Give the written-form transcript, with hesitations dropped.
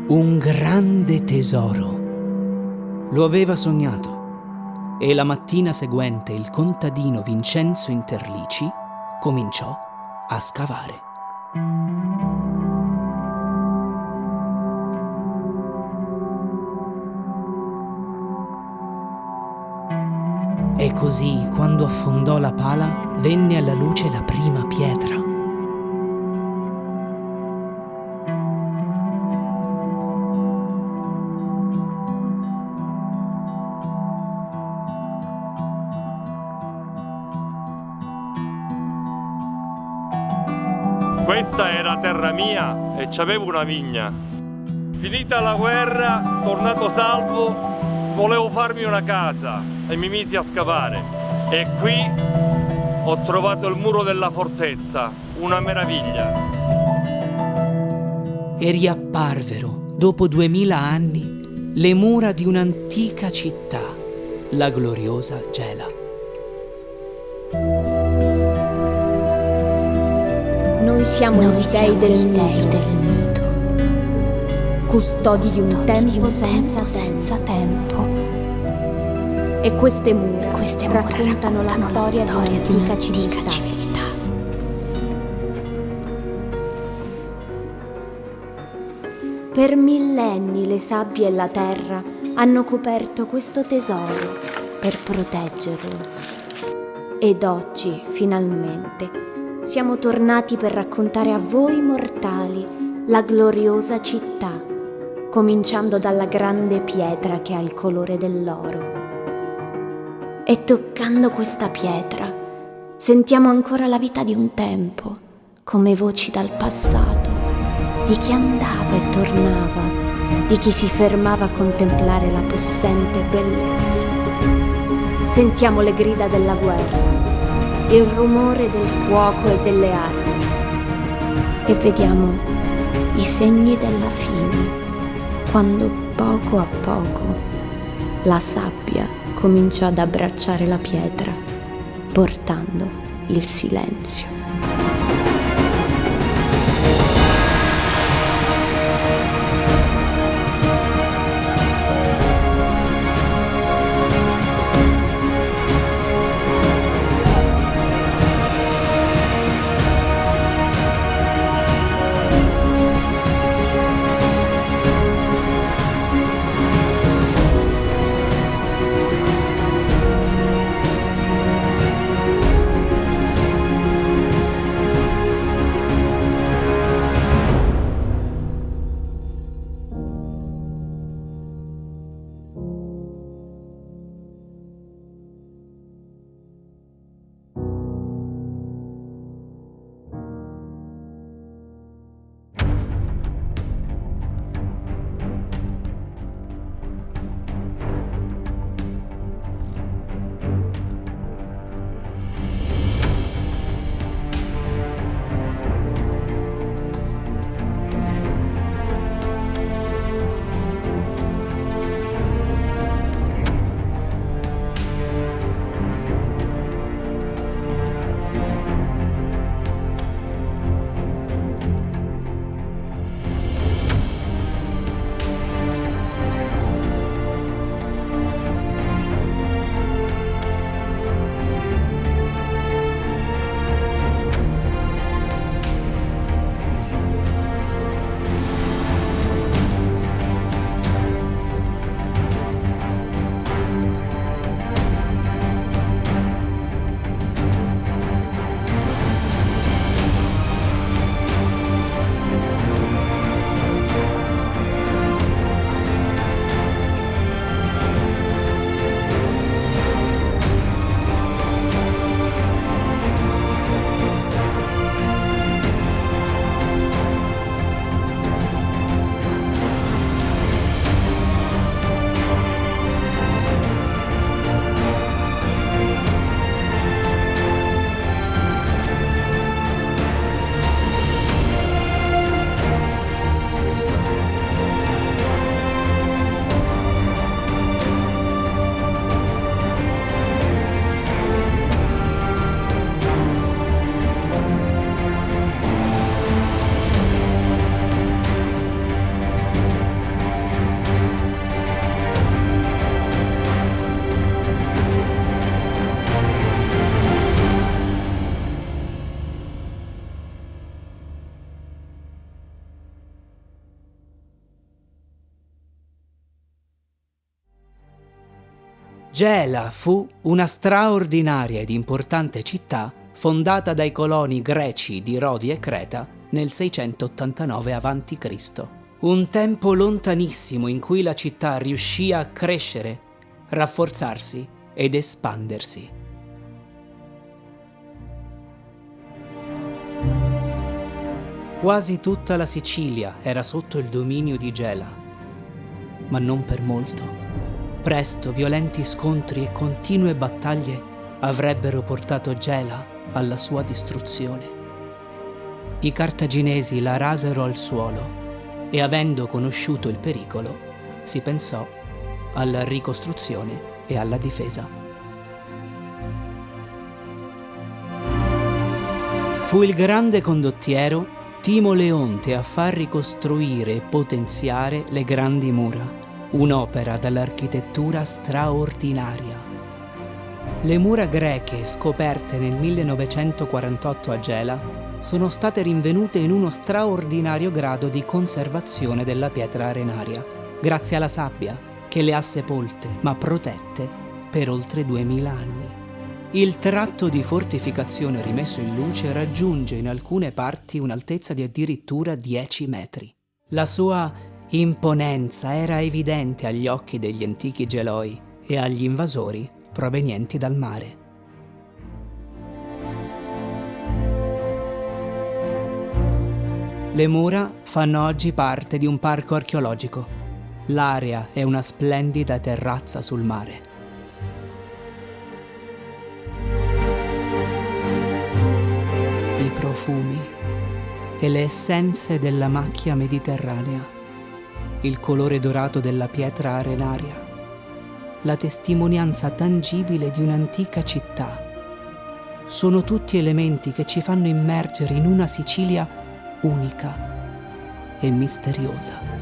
Un grande tesoro. Lo aveva sognato e la mattina seguente il contadino Vincenzo Interlici cominciò a scavare. E così, quando affondò la pala, venne alla luce la prima pietra. Questa era terra mia e c'avevo una vigna. Finita la guerra, tornato salvo, volevo farmi una casa e mi misi a scavare. E qui ho trovato il muro della fortezza, una meraviglia. E riapparvero, dopo 2000 anni, le mura di un'antica città, la gloriosa Gela. Noi siamo gli dei del mito, custodi di un tempo senza tempo. E queste mura raccontano la storia di un'antica civiltà. Per millenni le sabbie e la terra hanno coperto questo tesoro per proteggerlo. Ed oggi, finalmente, siamo tornati per raccontare a voi mortali la gloriosa città, cominciando dalla grande pietra che ha il colore dell'oro. E toccando questa pietra, sentiamo ancora la vita di un tempo, come voci dal passato, di chi andava e tornava, di chi si fermava a contemplare la possente bellezza. Sentiamo le grida della guerra, il rumore del fuoco e delle armi e vediamo i segni della fine, quando poco a poco la sabbia comincia ad abbracciare la pietra, portando il silenzio. Gela fu una straordinaria ed importante città fondata dai coloni greci di Rodi e Creta nel 689 a.C. Un tempo lontanissimo in cui la città riuscì a crescere, rafforzarsi ed espandersi. Quasi tutta la Sicilia era sotto il dominio di Gela, ma non per molto. Presto violenti scontri e continue battaglie avrebbero portato Gela alla sua distruzione. I cartaginesi la rasero al suolo e, avendo conosciuto il pericolo, si pensò alla ricostruzione e alla difesa. Fu il grande condottiero Timo Leonte a far ricostruire e potenziare le grandi mura, un'opera dall'architettura straordinaria. Le mura greche scoperte nel 1948 a Gela sono state rinvenute in uno straordinario grado di conservazione della pietra arenaria, grazie alla sabbia che le ha sepolte ma protette per oltre 2000 anni. Il tratto di fortificazione rimesso in luce raggiunge in alcune parti un'altezza di addirittura 10 metri. La sua imponenza era evidente agli occhi degli antichi geloi e agli invasori provenienti dal mare. Le mura fanno oggi parte di un parco archeologico. L'area è una splendida terrazza sul mare. I profumi e le essenze della macchia mediterranea, il colore dorato della pietra arenaria, la testimonianza tangibile di un'antica città, sono tutti elementi che ci fanno immergere in una Sicilia unica e misteriosa.